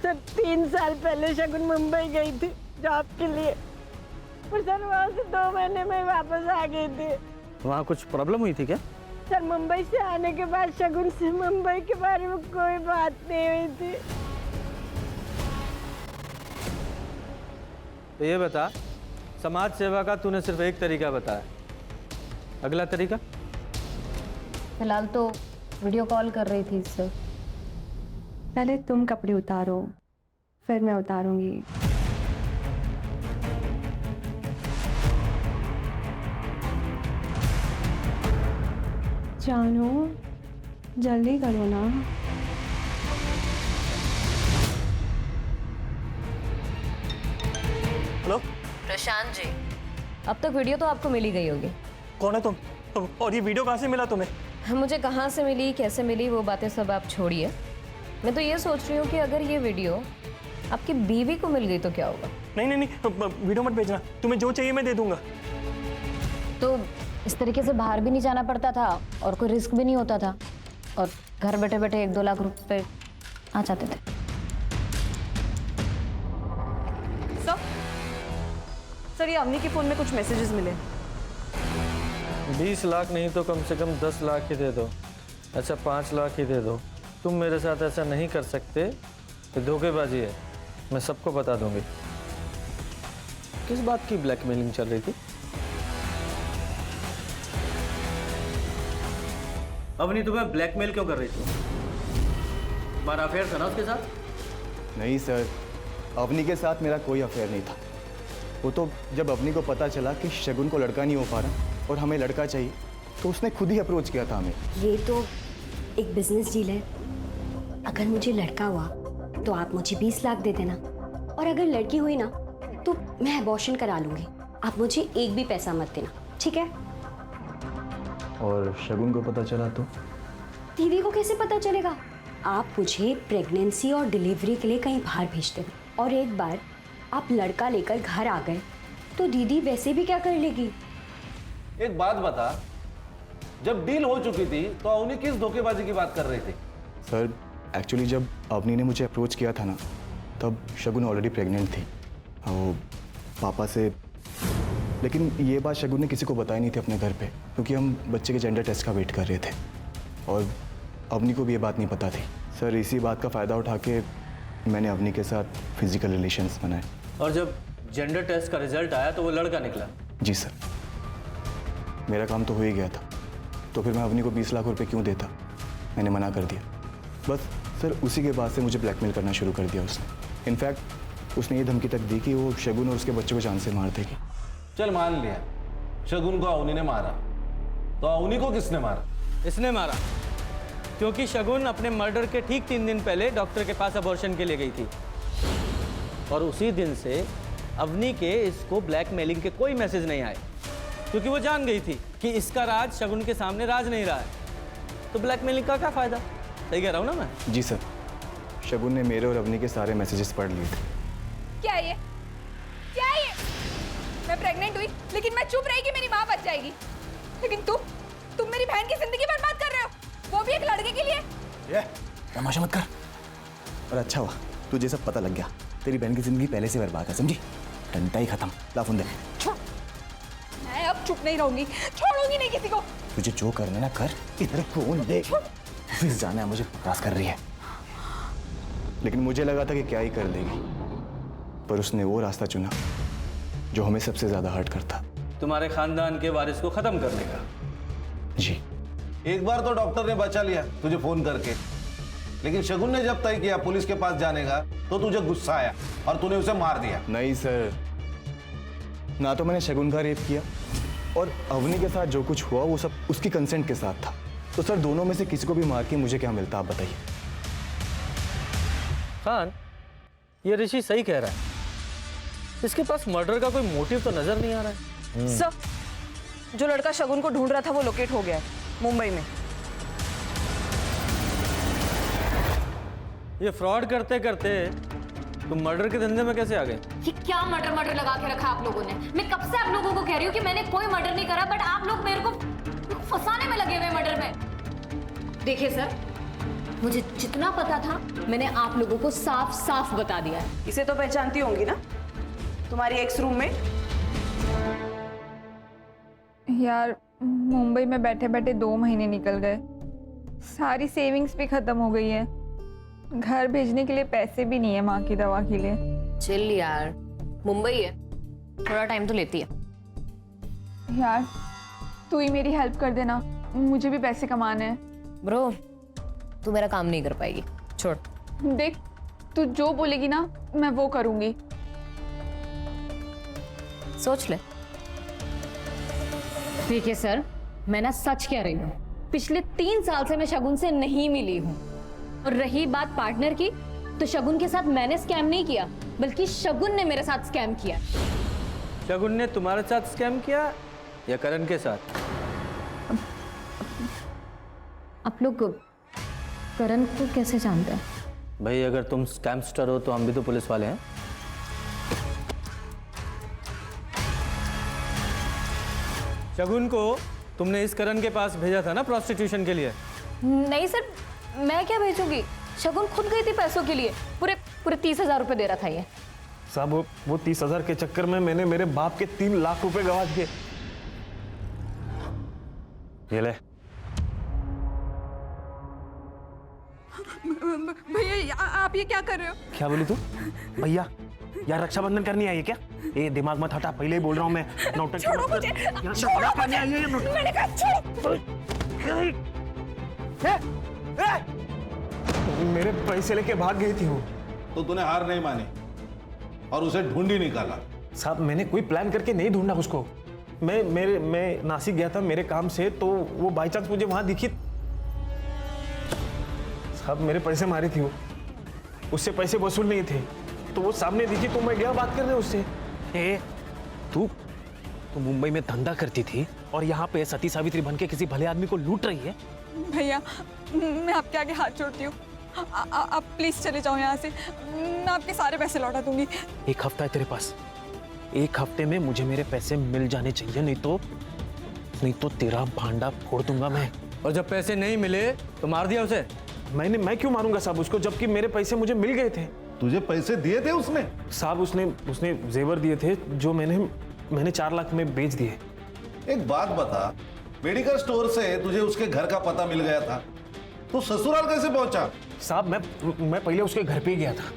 सर 3 साल पहले शगुन मुंबई गई थी जॉब के लिए, और सर वहाँ से 2 महीने में वापस आ गई थी। वहाँ कुछ प्रॉब्लम हुई थी क्या? सर मुंबई से आने के बाद शगुन से मुंबई के बारे में कोई बात नहीं हुई थी। तो ये बता, समाज सेवा का तूने सिर्फ एक तरीका बताया, अगला तरीका? फिलहाल तो वीडियो कॉल कर रही थी सर। पहले तुम कपड़े उतारो, फिर मैं उतारूंगी। जानू, जल्दी करो ना। हेलो प्रशांत जी, अब तक वीडियो तो आपको मिल ही गई होगी। कौन है तुम? और ये वीडियो कहाँ से मिला तुम्हें? मुझे कहाँ से मिली, कैसे मिली, वो बातें सब आप छोड़िए। मैं तो ये सोच रही हूँ कि अगर ये वीडियो आपकी बीवी को मिल गई तो क्या होगा? नहीं नहीं नहीं, वीडियो मत भेजना। तुम्हें जो चाहिए मैं दे दूंगा। तो इस तरीके से बाहर भी नहीं जाना पड़ता था और कोई रिस्क भी नहीं होता था, और घर बैठे बैठे 1-2 लाख रुपए आ जाते थे। सर, ये अवनी के फोन में कुछ मैसेजेस मिले। 20 लाख नहीं तो कम से कम 10 लाख ही दे दो। अच्छा 5 लाख ही दे दो। तुम मेरे साथ ऐसा नहीं कर सकते, ये धोखेबाजी है, मैं सबको बता दूंगी। किस बात की ब्लैकमेलिंग चल रही थी? अवनी तुम्हें ब्लैकमेल क्यों कर रही थी? तुम्हारा अफेयर था ना उसके साथ? नहीं सर, अवनी के साथ मेरा कोई अफेयर नहीं था। वो तो जब अवनी को पता चला कि शगुन को लड़का नहीं हो पा रहा और हमें लड़का चाहिए, तो उसने खुद ही अप्रोच किया था हमें। ये तो एक बिजनेस डील है, अगर मुझे लड़का हुआ तो आप मुझे 20 लाख दे देना, और अगर लड़की हुई ना तो मैं अबॉर्शन करा लूंगी। आप मुझे एक भी पैसा मत देना, ठीक है? और शगुन को पता चला तो? दीदी को कैसे पता चलेगा? आप मुझे प्रेगनेंसी और डिलीवरी के लिए कहीं बाहर भेज देना, और एक बार आप लड़का लेकर घर आ गए तो दीदी वैसे भी क्या कर लेगी? एक बात बता, जब डील हो चुकी थी तो अवनी किस धोखेबाजी की बात कर रही थी? सर एक्चुअली जब अवनी ने मुझे अप्रोच किया था ना, तब शगुन ऑलरेडी प्रेग्नेंट थी वो पापा से। लेकिन ये बात शगुन ने किसी को बताई नहीं थी अपने घर पे, क्योंकि हम बच्चे के जेंडर टेस्ट का वेट कर रहे थे, और अवनी को भी ये बात नहीं पता थी। सर इसी बात का फ़ायदा उठा के मैंने अवनी के साथ फिजिकल रिलेशंस बनाए। और जब जेंडर टेस्ट का रिजल्ट आया तो वो लड़का निकला? जी सर, मेरा काम तो हो ही गया था, तो फिर मैं अवनी को 20 लाख रुपए क्यों देता? मैंने मना कर दिया। बस सर उसी के बाद से मुझे ब्लैकमेल करना शुरू कर दिया उसने। इनफैक्ट उसने ये धमकी तक दी कि वो शगुन और उसके बच्चों को जान से मार देगी। चल मान लिया शगुन को अवनी ने मारा, तो अवनी को किसने मारा? इसने मारा, क्योंकि शगुन अपने मर्डर के ठीक 3 दिन पहले डॉक्टर के पास अबॉर्शन के लिए गई थी, और उसी दिन से अवनी के इसको ब्लैकमेलिंग के कोई मैसेज नहीं आए, क्योंकि वो जान गई थी कि इसका राज शगुन के सामने राज नहीं रहा है, तो ब्लैकमेलिंग का क्या फायदा? सही कह रहा हूँ ना मैं? जी सर, शगुन ने मेरे और अवनी के सारे मैसेजेस पढ़ लिए थे। क्या ये? क्या ये? मैं प्रेग्नेंट हुई लेकिन मैं चुप रही कि मेरी माँ बच जाएगी, लेकिन तुम मेरी बहन की जिंदगी बर्बाद कर रहे हो, वो भी एक लड़के के लिए। ये तमाशा मत कर। और अच्छा हुआ तुझे सब पता लग गया, तेरी बहन की जिंदगी पहले से बर्बाद है, समझी? टंटा ही खत्म। ला फोन दे। मैं अब चुप नहीं रहूंगी, छोड़ूंगी नहीं किसी को। तुझे जो करना ना कर, इधर फोन दे। ऑफिस जाना है मुझे, बकवास कर रही है। लेकिन मुझे लगा था कि क्या ही कर देगी, पर उसने वो रास्ता चुना जो हमें सबसे ज्यादा हर्ट करता। तुम्हारे खानदान के वारिस को खत्म करने का। जी। एक बार तो डॉक्टर ने बचा लिया तुझे फोन करके, लेकिन शगुन ने जब तय किया पुलिस के पास जाने का, तो तुझे गुस्सा आया और तूने उसे मार दिया। नहीं सर, ना तो मैंने शगुन का रेप किया, और अवनी के साथ जो कुछ हुआ वो सब उसकी कंसेंट के साथ था। तो सर दोनों में से किसी को भी मार के मुझे क्या मिलता, आप बताइए। खान, ये ऋषि सही कह रहा है, इसके पास मर्डर का कोई मोटिव तो नजर नहीं आ रहा है। सर, जो लड़का शगुन को ढूंढ रहा था वो लोकेट हो गया है मुंबई में। ये फ्रॉड करते करते तुम मर्डर के धंधे में कैसे आ गए? ये क्या मर्डर लगा के रखा आप लोगों ने? मैं कब से आप लोगों को कह रही हूँ कि मैंने कोई मर्डर नहीं करा, बट आप लोग मेरे को फंसाने में लगे हुए मर्डर में। देखिए सर, मुझे जितना पता था मैंने आप लोगों को साफ साफ बता दिया है। इसे तो पहचानती होंगी ना, तुम्हारी एक्स रूममेट। यार मुंबई में बैठे बैठे 2 महीने निकल गए, सारी सेविंग्स भी खत्म हो गई है, घर भेजने के लिए पैसे भी नहीं है माँ की दवा के लिए। चिल यार, मुंबई है, थोड़ा टाइम तो लेती है। यार तू ही मेरी हेल्प कर देना, मुझे भी पैसे कमाने हैं। ब्रो, तू मेरा काम नहीं कर पाएगी, छोड़। देख, तू जो बोलेगी ना मैं वो करूंगी। सोच ले। देखिए सर, मैं ना सच कह रही हूँ, पिछले 3 साल से मैं शगुन से नहीं मिली हूँ। और रही बात पार्टनर की, तो शगुन के साथ मैंने स्कैम नहीं किया, बल्कि शगुन ने मेरे साथ स्कैम किया। शगुन ने तुम्हारे साथ स्कैम किया या करण के साथ? आप लोग करण को कैसे जानते हैं? भाई अगर तुम स्कैमस्टर हो तो हम भी तो पुलिस वाले हैं। शगुन को तुमने इस करण के पास भेजा था ना प्रोस्टिट्यूशन के लिए? नहीं सर, मैं क्या भेजूंगी? शगुन खुद गई थी पैसों के लिए, पूरे 30,000 रुपए दे रहा था ये। साहब वो 30,000 के चक्कर में मैंने मेरे बाप के 3 लाख रुपए गवा दिए। ये ले। भैया आप ये क्या कर रहे हो? क्या बोली तू? भैया यार रक्षाबंधन करनी आई है क्या? ये दिमाग मत हटा, पहले ही बोल रहा हूँ मैं। नौटंकी छोड़ो मुझे, छोड़ो मुझे, मैंने कहा छोड़ो। मेरे पैसे लेके भाग गई थी वो। तो तूने हार नहीं मानी और उसे ढूंढ ही निकाला? साहब मैंने कोई प्लान करके नहीं ढूंढा उसको। मैं नासिक गया था मेरे काम से, तो वो बाई चांस मुझे वहां दिखी। साहब मेरे पैसे मारी थी वो, उससे पैसे वसूल नहीं थे तो वो सामने दिखी तो मैं गया बात करने उससे। तू मुंबई में धंधा करती थी और यहाँ पे सती सावित्री बन के किसी भले आदमी को लूट रही है। भैया मैं आपके आगे हाथ जोड़ती हूँ, आप प्लीज चले जाओ यहाँ से, मैं आपके सारे पैसे लौटा दूंगी। 1 हफ्ता है तेरे पास, 1 हफ्ते में मुझे मेरे पैसे मिल जाने चाहिए, नहीं तो तेरा भांडा फोड़ दूंगा मैं। और जब पैसे नहीं मिले तो मार दिया उसे? मैं क्यों मारूंगा साहब उसको, जबकि मेरे पैसे मुझे मिल गए थे। तुझे पैसे दिए थे उसने? साहब उसने जेवर दिए थे जो मैंने 4 लाख में बेच दिए। एक बात बता, मेडिकल स्टोर से तुझे उसके घर का पता मिल गया था, तो ससुराल कैसे पहुंचा? साहब मैं पहले उसके घर पे ही गया था,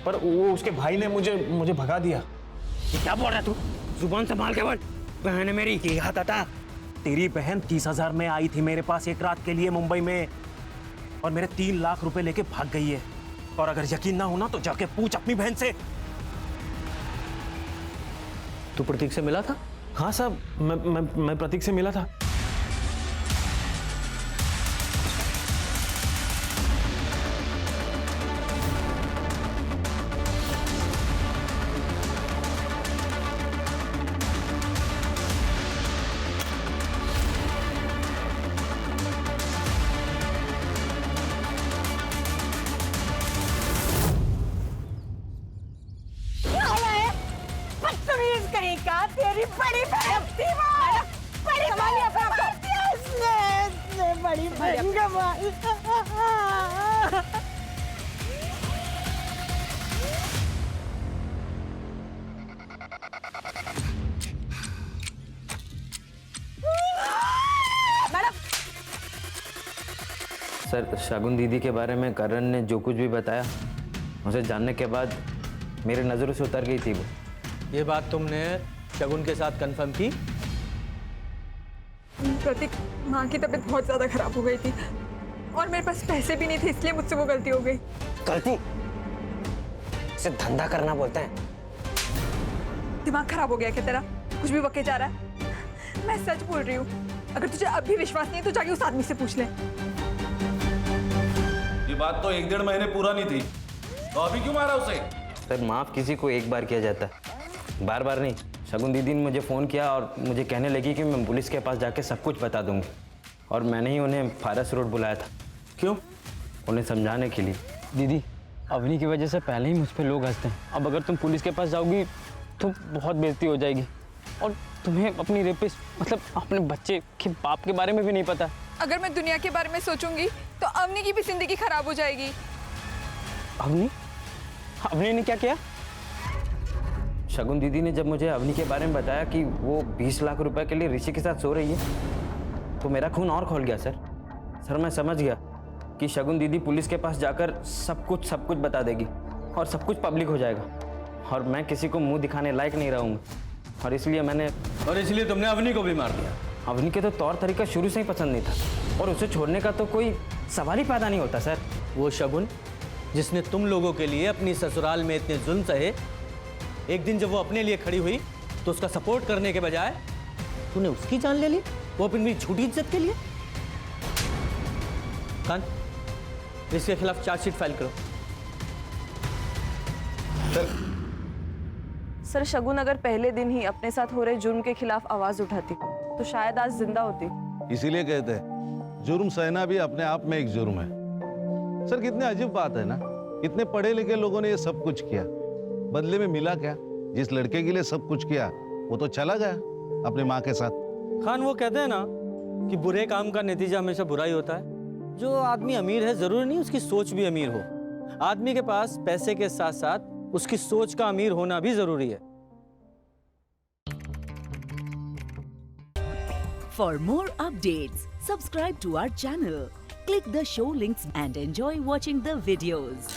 पर वो उसके भाई ने मुझे भगा दिया। ये क्या बोल रहा तू? जुबान संभाल के बोल। बहन मेरी की हाथ आता, तेरी बहन 30,000 में आई थी मेरे पास 1 रात के लिए मुंबई में, और मेरे 3 लाख रुपए लेके भाग गई है। और अगर यकीन ना होना तो जाके पूछ अपनी बहन से। तू प्रतीक से मिला था? हाँ साहब, मैं प्रतीक से मिला था। कहीं का तेरी बड़ी बहन बड़ी बहन सर, शगुन दीदी के बारे में करण ने जो कुछ भी बताया, उसे जानने के बाद मेरी नज़रों से उतर गई थी वो। ये बात तुमने शगुन के साथ कंफर्म की? प्रतीक, माँ की तबीयत बहुत ज्यादा खराब हो गई थी और मेरे पास पैसे भी नहीं थे, इसलिए मुझसे वो गलती हो गई। गलती? इसे धंधा करना बोलते हैं। दिमाग खराब हो गया क्या तेरा? कुछ भी बके जा रहा है। मैं सच बोल रही हूँ, अगर तुझे अब भी विश्वास नहीं तो जाके उस आदमी से पूछ ले। ये बात तो 1-1.5 महीने पूरा नहीं थी, तो अभी क्यों मारा उसे? सर, माफ़ किसी को एक बार किया जाता है, बार बार नहीं। शगुन दीदी ने मुझे फ़ोन किया और मुझे कहने लगी कि मैं पुलिस के पास जाके सब कुछ बता दूंगी, और मैंने ही उन्हें फारस रोड बुलाया था। क्यों? उन्हें समझाने के लिए। दीदी, अवनी की वजह से पहले ही मुझ पे लोग हंसते हैं, अब अगर तुम पुलिस के पास जाओगी तो बहुत बेइज्जती हो जाएगी, और तुम्हें अपनी रेपिस्ट मतलब अपने बच्चे के बाप के बारे में भी नहीं पता। अगर मैं दुनिया के बारे में सोचूंगी तो अवनी की भी जिंदगी खराब हो जाएगी। अवनी ने क्या किया? शगुन दीदी ने जब मुझे अवनी के बारे में बताया कि वो 20 लाख रुपए के लिए ऋषि के साथ सो रही है, तो मेरा खून और खोल गया सर, मैं समझ गया कि शगुन दीदी पुलिस के पास जाकर सब कुछ बता देगी और सब कुछ पब्लिक हो जाएगा, और मैं किसी को मुंह दिखाने लायक नहीं रहूँगा, और इसलिए तुमने अवनी को भी मार दिया। अवनी के तो तौर तरीका शुरू से ही पसंद नहीं था, और उसे छोड़ने का तो कोई सवाल ही पैदा नहीं होता सर। वो शगुन जिसने तुम लोगों के लिए अपनी ससुराल में इतने जुल्म सहे, एक दिन जब वो अपने लिए खड़ी हुई तो उसका सपोर्ट करने के बजाय तूने उसकी जान ले ली, वो अपनी झूठी इज्जत के लिए। खान, इसके खिलाफ चार्जशीट फाइल करो। सर, शगुन अगर पहले दिन ही अपने साथ हो रहे जुर्म के खिलाफ आवाज उठाती तो शायद आज जिंदा होती। इसीलिए कहते हैं जुर्म सहना भी अपने आप में एक जुर्म है। सर, कितने अजीब बात है ना, इतने पढ़े लिखे लोगों ने ये सब कुछ किया, बदले में मिला क्या? जिस लड़के के लिए सब कुछ किया वो तो चला गया अपनी माँ के साथ। खान, वो कहते हैं ना कि बुरे काम का नतीजा हमेशा बुरा ही होता है। जो आदमी अमीर है जरूरी नहीं उसकी सोच भी अमीर हो। आदमी के पास पैसे के साथ साथ उसकी सोच का अमीर होना भी जरूरी है। For more updates, subscribe to our channel, click the show links and enjoy watching the videos.